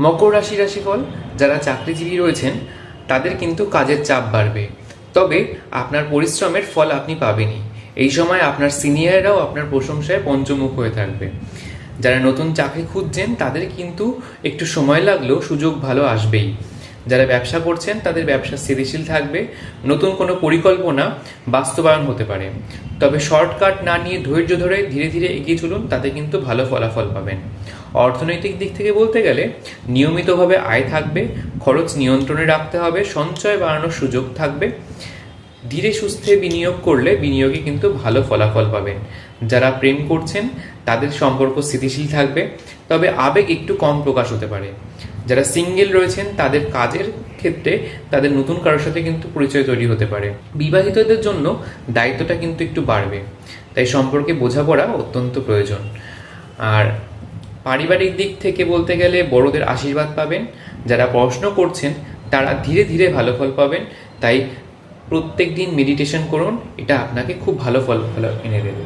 মকর রাশিফল যারা চাকরিজীবী রয়েছেন তাদের কিন্তু কাজের চাপ বাড়বে, তবে আপনার পরিশ্রমের ফল আপনি পাবেনই। এই সময় আপনার সিনিয়ররাও আপনার প্রশংসায় পঞ্চমুখ হয়ে থাকবে। যারা নতুন চাকরি খুঁজছেন তাদের কিন্তু একটু সময় লাগলেও সুযোগ ভালো আসবেই। যারা ব্যবসা করছেন তাদের ব্যবসা স্থিতিশীল থাকবে, নতুন কোনো পরিকল্পনা বাস্তবায়ন হতে পারে। তবে শর্টকাট না নিয়ে ধৈর্য ধরে ধীরে ধীরে এগিয়ে চলুন, তাতে কিন্তু ভালো ফলাফল পাবেন। অর্থনৈতিক দিক থেকে বলতে গেলে নিয়মিতভাবে আয় থাকবে, খরচ নিয়ন্ত্রণে রাখতে হবে, সঞ্চয় বাড়ানোর সুযোগ থাকবে। ধীরে সুস্থে বিনিয়োগ করলে বিনিয়োগে কিন্তু ভালো ফলাফল পাবেন। যারা প্রেম করছেন তাদের সম্পর্ক স্থিতিশীল থাকবে, তবে আবেগ একটু কম প্রকাশ হতে পারে। যারা সিঙ্গেল রয়েছেন তাদের কাজের ক্ষেত্রে তাদের নতুন কারোর সাথে কিন্তু পরিচয় তৈরি হতে পারে। বিবাহিতদের জন্য দায়িত্বটা কিন্তু একটু বাড়বে, তাই সম্পর্কে বোঝাপড়া অত্যন্ত প্রয়োজন। আর পারিবারিক দিক থেকে বলতে গেলে বড়দের আশীর্বাদ পাবেন। যারা পড়াশুনো করছেন তারা ধীরে ধীরে ভালো ফল পাবেন, তাই প্রত্যেক দিন মেডিটেশন করুন, এটা আপনাকে খুব ভালো ফল এনে দেবে।